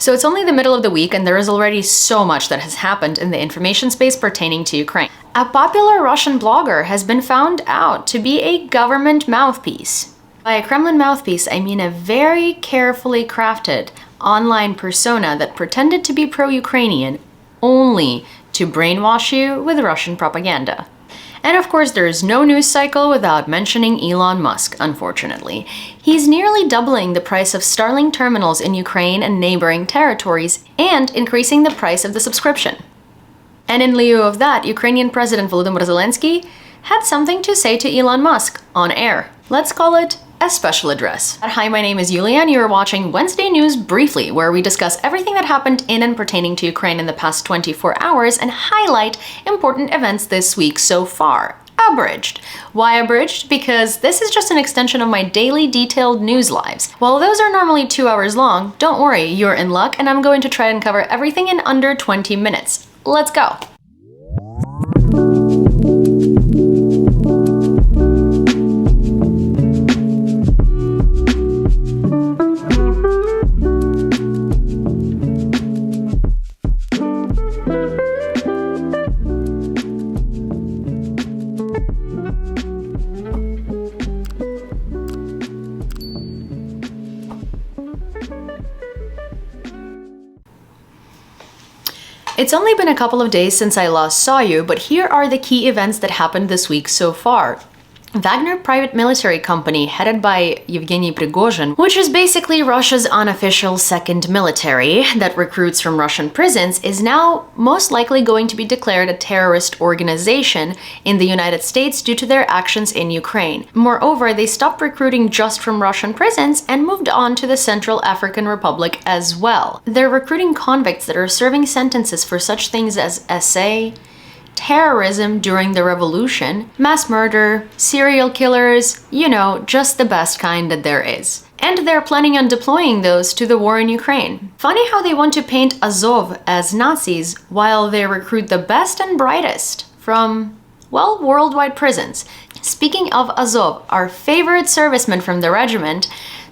So it's only the middle of the week and there is already so much that has happened in the information space pertaining to Ukraine. A popular Russian blogger has been found out to be a government mouthpiece. By a Kremlin mouthpiece, I mean a very carefully crafted online persona that pretended to be pro-Ukrainian only to brainwash you with Russian propaganda. And of course, there is no news cycle without mentioning Elon Musk, unfortunately. He's nearly doubling the price of Starlink terminals in Ukraine and neighboring territories and increasing the price of the subscription. And in lieu of that, Ukrainian President Volodymyr Zelensky had something to say to Elon Musk on air. Let's call it a special address. Hi, my name is Yulia and you're watching Wednesday News Briefly, where we discuss everything that happened in and pertaining to Ukraine in the past 24 hours and highlight important events this week so far. Abridged. Why abridged? Because this is just an extension of my daily detailed news lives. While those are normally 2 hours long, don't worry, you're in luck and I'm going to try and cover everything in under 20 minutes. Let's go! It's only been a couple of days since I last saw you, but here are the key events that happened this week so far. Wagner private military company headed by Yevgeny Prigozhin, which is basically Russia's unofficial second military that recruits from Russian prisons, is now most likely going to be declared a terrorist organization in the United States due to their actions in Ukraine. Moreover, they stopped recruiting just from Russian prisons and moved on to the Central African Republic as well. They're recruiting convicts that are serving sentences for such things as SA, terrorism during the revolution, mass murder, serial killers, you know, just the best kind that there is. And they're planning on deploying those to the war in Ukraine. Funny how they want to paint Azov as Nazis while they recruit the best and brightest from, well, worldwide prisons. Speaking of Azov, our favorite serviceman from the regiment,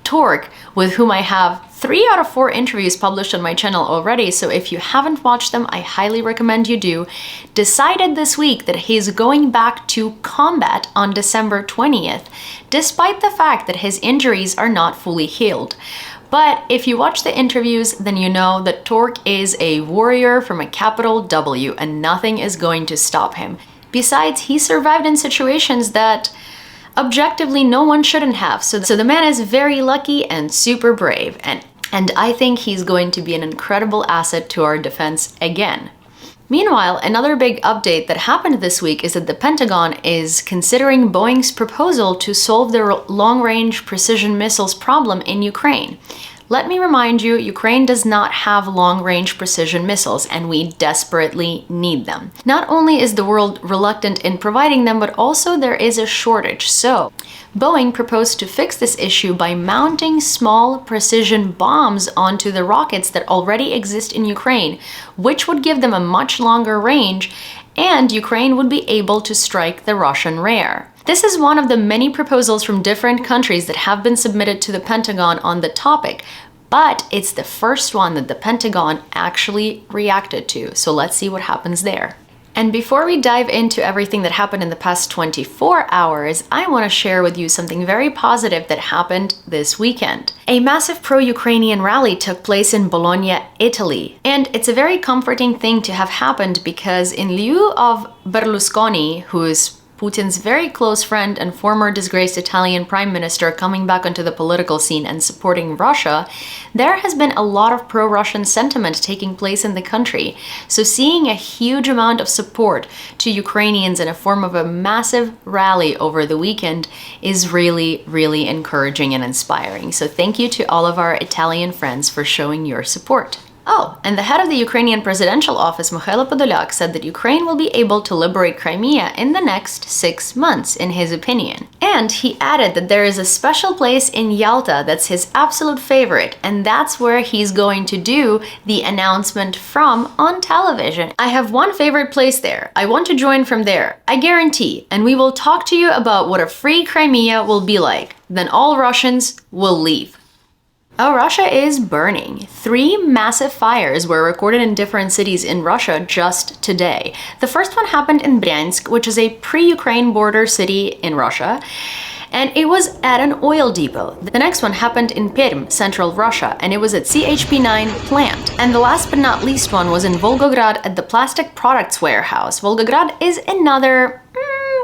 Tork, with whom I have 3 out of 4 interviews published on my channel already, so if you haven't watched them, I highly recommend you do, decided this week that he's going back to combat on December 20th, despite the fact that his injuries are not fully healed. But if you watch the interviews, then you know that Tork is a warrior from a capital W and nothing is going to stop him. Besides, he survived in situations that objectively no one shouldn't have, so the man is very lucky and super brave, and I think he's going to be an incredible asset to our defense again. Meanwhile, another big update that happened this week is that the Pentagon is considering Boeing's proposal to solve their long-range precision missiles problem in Ukraine. Let me remind you, Ukraine does not have long-range precision missiles, and we desperately need them. Not only is the world reluctant in providing them, but also there is a shortage. So, Boeing proposed to fix this issue by mounting small precision bombs onto the rockets that already exist in Ukraine, which would give them a much longer range, and Ukraine would be able to strike the Russian rear. This is one of the many proposals from different countries that have been submitted to the Pentagon on the topic, but it's the first one that the Pentagon actually reacted to, so let's see what happens there. And before we dive into everything that happened in the past 24 hours, I want to share with you something very positive that happened this weekend. A massive pro-Ukrainian rally took place in Bologna, Italy. And it's a very comforting thing to have happened because in lieu of Berlusconi, who is Putin's very close friend and former disgraced Italian prime minister, coming back onto the political scene and supporting Russia, there has been a lot of pro-Russian sentiment taking place in the country. So seeing a huge amount of support to Ukrainians in a form of a massive rally over the weekend is really, really encouraging and inspiring. So thank you to all of our Italian friends for showing your support. Oh, and the head of the Ukrainian presidential office, Mikhailo Podolyak, said that Ukraine will be able to liberate Crimea in the next 6 months, in his opinion. And he added that there is a special place in Yalta that's his absolute favorite, and that's where he's going to do the announcement from on television. I have one favorite place there. I want to join from there. I guarantee. And we will talk to you about what a free Crimea will be like. Then all Russians will leave. Oh, Russia is burning. 3 massive fires were recorded in different cities in Russia just today. The first one happened in Bryansk, which is a pre-Ukraine border city in Russia, and it was at an oil depot. The next one happened in Perm, central Russia, and it was at CHP9 plant. And the last but not least one was in Volgograd at the plastic products warehouse. Volgograd is another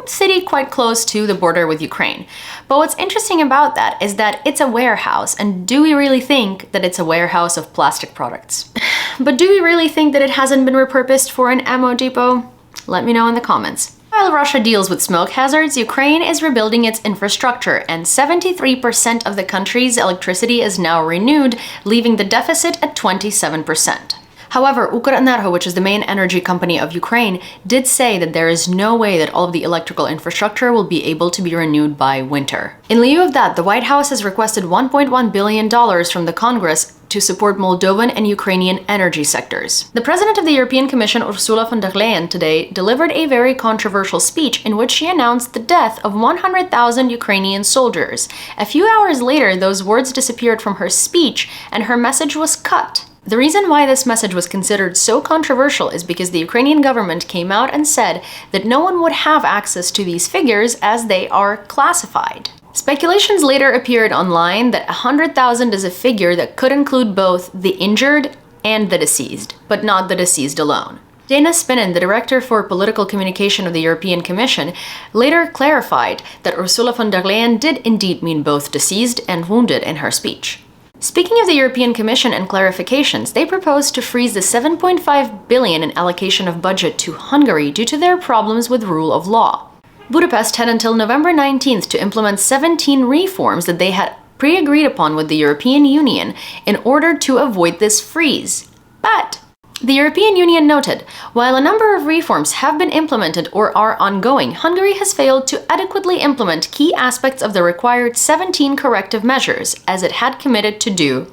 city quite close to the border with Ukraine. But what's interesting about that is that it's a warehouse, and do we really think that it's a warehouse of plastic products? But do we really think that it hasn't been repurposed for an ammo depot? Let me know in the comments. While Russia deals with smoke hazards, Ukraine is rebuilding its infrastructure, and 73% of the country's electricity is now renewed, leaving the deficit at 27%. However, Ukrenergo, which is the main energy company of Ukraine, did say that there is no way that all of the electrical infrastructure will be able to be renewed by winter. In lieu of that, the White House has requested $1.1 billion from the Congress to support Moldovan and Ukrainian energy sectors. The president of the European Commission, Ursula von der Leyen, today delivered a very controversial speech in which she announced the death of 100,000 Ukrainian soldiers. A few hours later, those words disappeared from her speech and her message was cut. The reason why this message was considered so controversial is because the Ukrainian government came out and said that no one would have access to these figures as they are classified. Speculations later appeared online that 100,000 is a figure that could include both the injured and the deceased, but not the deceased alone. Dana Spinen, the director for political communication of the European Commission, later clarified that Ursula von der Leyen did indeed mean both deceased and wounded in her speech. Speaking of the European Commission and clarifications, they proposed to freeze the 7.5 billion in allocation of budget to Hungary due to their problems with rule of law. Budapest had until November 19th to implement 17 reforms that they had pre-agreed upon with the European Union in order to avoid this freeze. But the European Union noted, while a number of reforms have been implemented or are ongoing, Hungary has failed to adequately implement key aspects of the required 17 corrective measures, as it had committed to do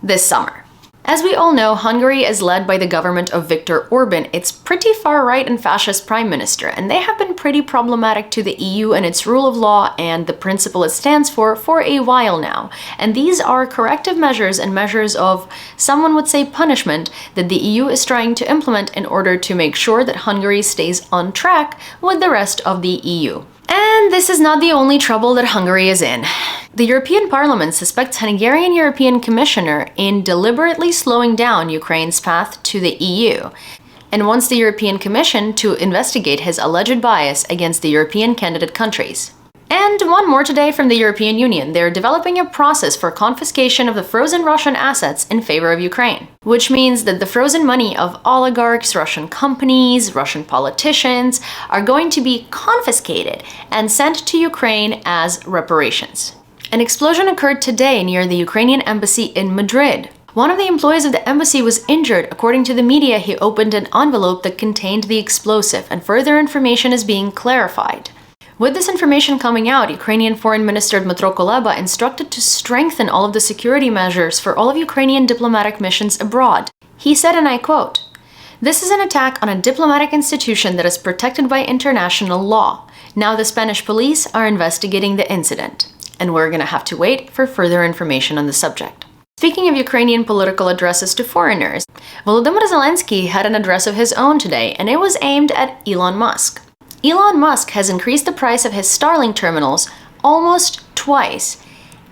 this summer. As we all know, Hungary is led by the government of Viktor Orban, its pretty far-right and fascist prime minister, and they have been pretty problematic to the EU and its rule of law and the principle it stands for a while now. And these are corrective measures and measures of, someone would say, punishment that the EU is trying to implement in order to make sure that Hungary stays on track with the rest of the EU. And this is not the only trouble that Hungary is in. The European Parliament suspects Hungarian European Commissioner in deliberately slowing down Ukraine's path to the EU, and wants the European Commission to investigate his alleged bias against the European candidate countries. And one more today from the European Union. They're developing a process for confiscation of the frozen Russian assets in favor of Ukraine, which means that the frozen money of oligarchs, Russian companies, Russian politicians are going to be confiscated and sent to Ukraine as reparations. An explosion occurred today near the Ukrainian embassy in Madrid. One of the employees of the embassy was injured. According to the media, he opened an envelope that contained the explosive, and further information is being clarified. With this information coming out, Ukrainian Foreign Minister Dmytro Kuleba instructed to strengthen all of the security measures for all of Ukrainian diplomatic missions abroad. He said, and I quote, "This is an attack on a diplomatic institution that is protected by international law. Now the Spanish police are investigating the incident, and we're going to have to wait for further information on the subject." Speaking of Ukrainian political addresses to foreigners, Volodymyr Zelensky had an address of his own today, and it was aimed at Elon Musk. Elon Musk has increased the price of his Starlink terminals almost twice,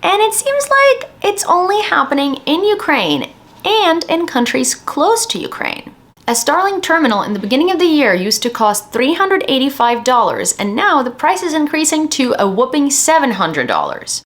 and it seems like it's only happening in Ukraine and in countries close to Ukraine. A Starlink terminal in the beginning of the year used to cost $385, and now the price is increasing to a whopping $700.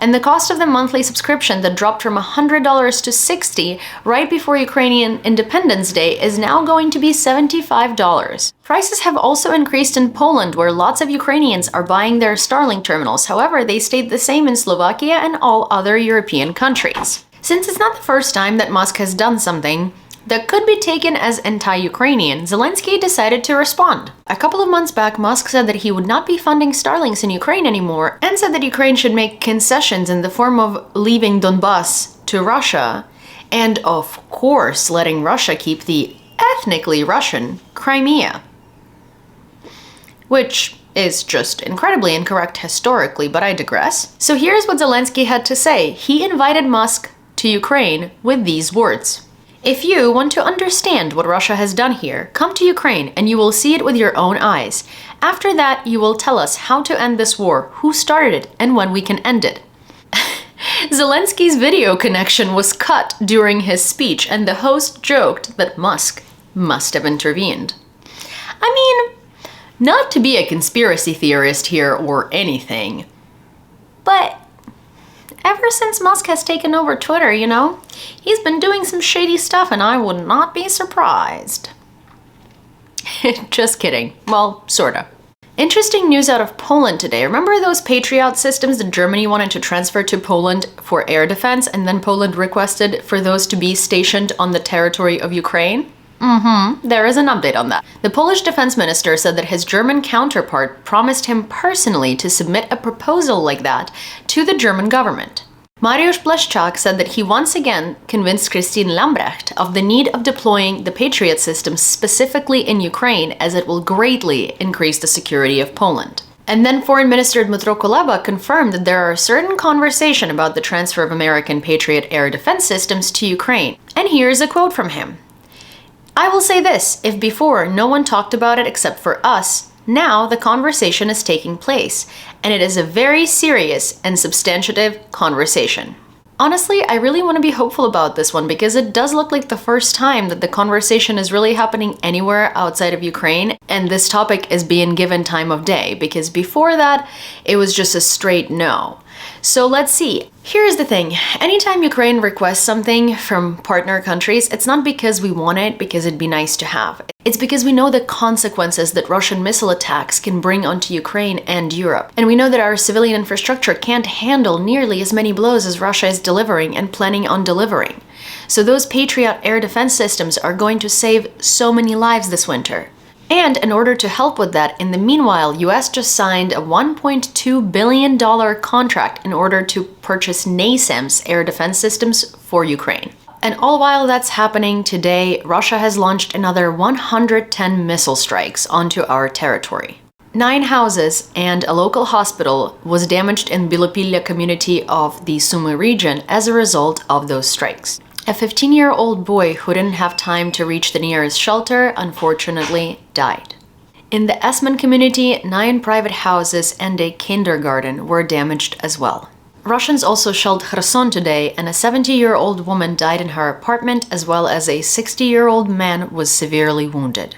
And the cost of the monthly subscription that dropped from $100 to $60 right before Ukrainian Independence Day is now going to be $75. Prices have also increased in Poland, where lots of Ukrainians are buying their Starlink terminals. However, they stayed the same in Slovakia and all other European countries. Since it's not the first time that Musk has done something that could be taken as anti-Ukrainian, Zelensky decided to respond. A couple of months back, Musk said that he would not be funding Starlinks in Ukraine anymore, and said that Ukraine should make concessions in the form of leaving Donbas to Russia, and of course letting Russia keep the ethnically Russian Crimea. Which is just incredibly incorrect historically, but I digress. So here's what Zelensky had to say. He invited Musk to Ukraine with these words. If you want to understand what Russia has done here, come to Ukraine and you will see it with your own eyes. After that, you will tell us how to end this war, who started it, and when we can end it. Zelensky's video connection was cut during his speech, and the host joked that Musk must have intervened. I mean, not to be a conspiracy theorist here or anything, but ever since Musk has taken over Twitter, he's been doing some shady stuff, and I would not be surprised. Just kidding. Well, sorta. Interesting news out of Poland today. Remember those Patriot systems that Germany wanted to transfer to Poland for air defense, and then Poland requested for those to be stationed on the territory of Ukraine? There is an update on that. The Polish defense minister said that his German counterpart promised him personally to submit a proposal like that to the German government. Mariusz Blaszczak said that he once again convinced Christine Lambrecht of the need of deploying the Patriot system specifically in Ukraine, as it will greatly increase the security of Poland. And then Foreign Minister Dmytro Kuleba confirmed that there are certain conversation about the transfer of American Patriot air defense systems to Ukraine. And here's a quote from him. I will say this, if before no one talked about it except for us, now the conversation is taking place, and it is a very serious and substantive conversation. Honestly, I really want to be hopeful about this one because it does look like the first time that the conversation is really happening anywhere outside of Ukraine, and this topic is being given time of day, because before that, it was just a straight no. So let's see. Here's the thing. Anytime Ukraine requests something from partner countries, it's not because we want it, because it'd be nice to have. It's because we know the consequences that Russian missile attacks can bring onto Ukraine and Europe. And we know that our civilian infrastructure can't handle nearly as many blows as Russia is delivering and planning on delivering. So those Patriot air defense systems are going to save so many lives this winter. And in order to help with that, in the meanwhile, US just signed a $1.2 billion contract in order to purchase NASAMS air defense systems for Ukraine. And all while that's happening today, Russia has launched another 110 missile strikes onto our territory. 9 houses and a local hospital was damaged in Bilopilya community of the Sumy region as a result of those strikes. A 15-year-old boy who didn't have time to reach the nearest shelter, unfortunately, died. In the Esmen community, 9 private houses and a kindergarten were damaged as well. Russians also shelled Kherson today, and a 70-year-old woman died in her apartment, as well as a 60-year-old man was severely wounded.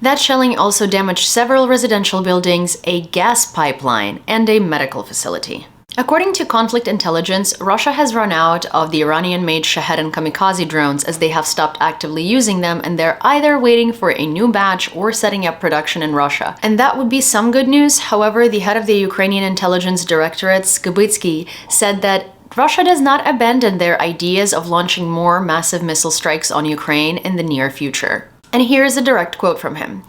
That shelling also damaged several residential buildings, a gas pipeline, and a medical facility. According to conflict intelligence, Russia has run out of the Iranian-made Shahed and Kamikaze drones, as they have stopped actively using them, and they're either waiting for a new batch or setting up production in Russia. And that would be some good news. However, the head of the Ukrainian Intelligence Directorate, Skibitsky, said that Russia does not abandon their ideas of launching more massive missile strikes on Ukraine in the near future. And here's a direct quote from him.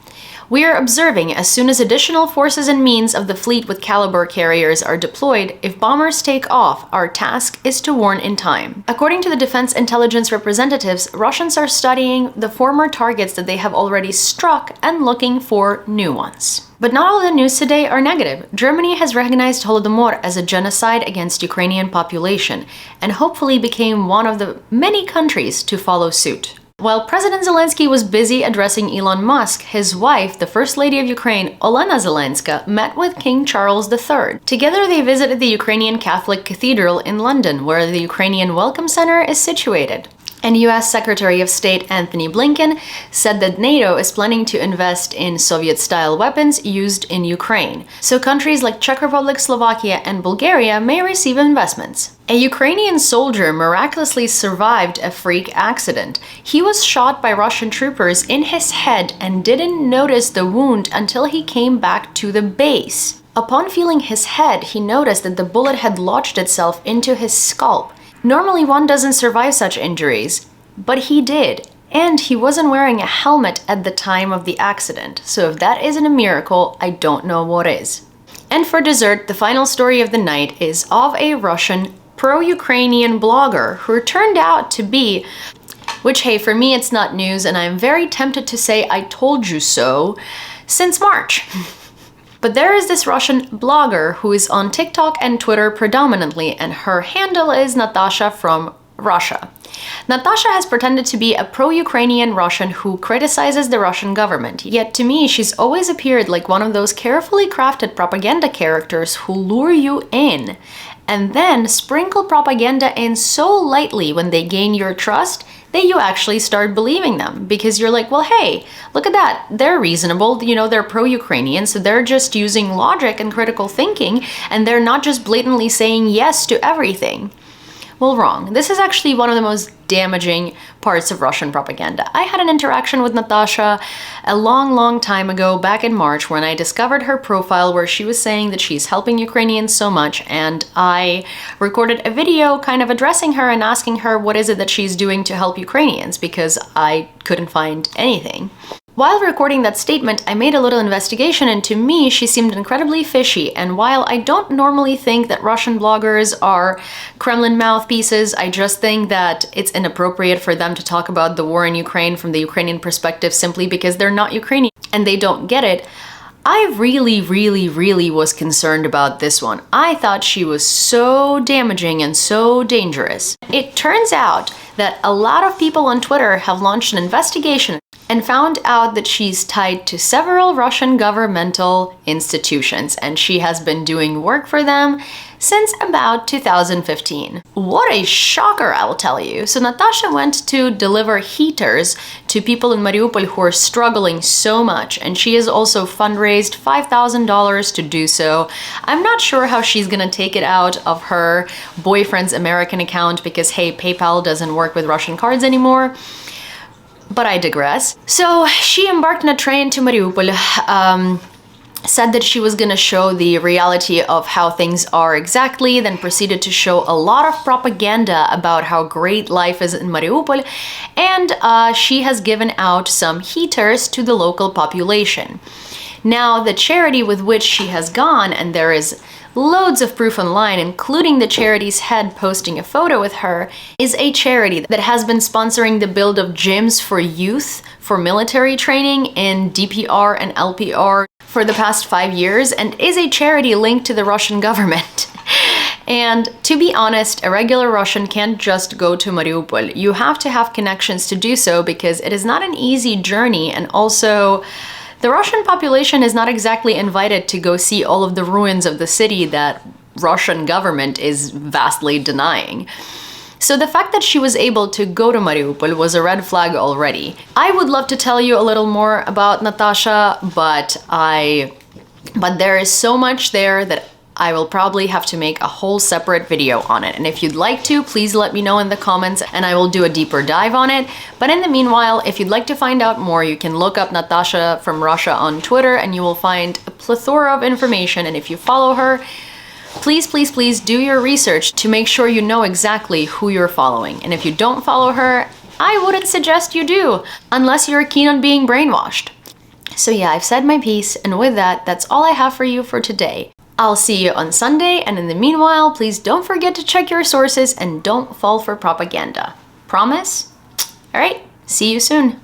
We are observing as soon as additional forces and means of the fleet with caliber carriers are deployed, if bombers take off, our task is to warn in time. According to the defense intelligence representatives, Russians are studying the former targets that they have already struck and looking for new ones. But not all the news today are negative. Germany has recognized Holodomor as a genocide against Ukrainian population and hopefully became one of the many countries to follow suit. While President Zelensky was busy addressing Elon Musk, his wife, the First Lady of Ukraine, Olena Zelenska, met with King Charles III. Together they visited the Ukrainian Catholic Cathedral in London, where the Ukrainian Welcome Center is situated. And US Secretary of State Anthony Blinken said that NATO is planning to invest in Soviet-style weapons used in Ukraine, so countries like Czech Republic, Slovakia, and Bulgaria may receive investments. A Ukrainian soldier miraculously survived a freak accident. He was shot by Russian troopers in his head and didn't notice the wound until he came back to the base. Upon feeling his head, he noticed that the bullet had lodged itself into his scalp. Normally one doesn't survive such injuries, but he did, and he wasn't wearing a helmet at the time of the accident, so if that isn't a miracle, I don't know what is. And for dessert, the final story of the night is of a Russian pro-Ukrainian blogger who turned out to be, which hey, for me it's not news and I'm very tempted to say I told you so, since March. But there is this Russian blogger who is on TikTok and Twitter predominantly, and her handle is Natasha from Russia. Natasha has pretended to be a pro-Ukrainian Russian who criticizes the Russian government, yet to me she's always appeared like one of those carefully crafted propaganda characters who lure you in and then sprinkle propaganda in so lightly when they gain your trust that you actually start believing them, because you're like, well, hey, look at that, they're reasonable, you know, they're pro-Ukrainian, so they're just using logic and critical thinking, and they're not just blatantly saying yes to everything. Well, wrong. This is actually one of the most damaging parts of Russian propaganda. I had an interaction with Natasha a long time ago, back in March, when I discovered her profile where she was saying that she's helping Ukrainians so much, and I recorded a video kind of addressing her and asking her what is it that she's doing to help Ukrainians, because I couldn't find anything. While recording that statement, I made a little investigation, and to me, she seemed incredibly fishy. And while I don't normally think that Russian bloggers are Kremlin mouthpieces, I just think that it's inappropriate for them to talk about the war in Ukraine from the Ukrainian perspective simply because they're not Ukrainian and they don't get it. I really was concerned about this one. I thought she was so damaging and so dangerous. It turns out that a lot of people on Twitter have launched an investigation and found out that she's tied to several Russian governmental institutions, and she has been doing work for them since about 2015. What a shocker, I'll tell you. So Natasha went to deliver heaters to people in Mariupol who are struggling so much, and she has also fundraised $5,000 to do so. I'm not sure how she's gonna take it out of her boyfriend's American account because, hey, PayPal doesn't work with Russian cards anymore. But I digress. So she embarked on a train to Mariupol, said that she was gonna show the reality of how things are exactly, then proceeded to show a lot of propaganda about how great life is in Mariupol, and she has given out some heaters to the local population. Now, the charity with which she has gone, and there is loads of proof online, including the charity's head posting a photo with her, is a charity that has been sponsoring the build of gyms for youth for military training in DPR and LPR for the past 5 years, and is a charity linked to the Russian government. And to be honest, a regular Russian can't just go to Mariupol. You have to have connections to do so, because it is not an easy journey, and also the Russian population is not exactly invited to go see all of the ruins of the city that Russian government is vastly denying. So the fact that she was able to go to Mariupol was a red flag already. I would love to tell you a little more about Natasha, but there is so much there that I will probably have to make a whole separate video on it. And if you'd like to, please let me know in the comments and I will do a deeper dive on it. But in the meanwhile, if you'd like to find out more, you can look up Natasha from Russia on Twitter and you will find a plethora of information. And if you follow her, please do your research to make sure you know exactly who you're following. And if you don't follow her, I wouldn't suggest you do, unless you're keen on being brainwashed. So yeah, I've said my piece, and with that, that's all I have for you for today. I'll see you on Sunday, and in the meanwhile, please don't forget to check your sources and don't fall for propaganda. Promise? All right, see you soon.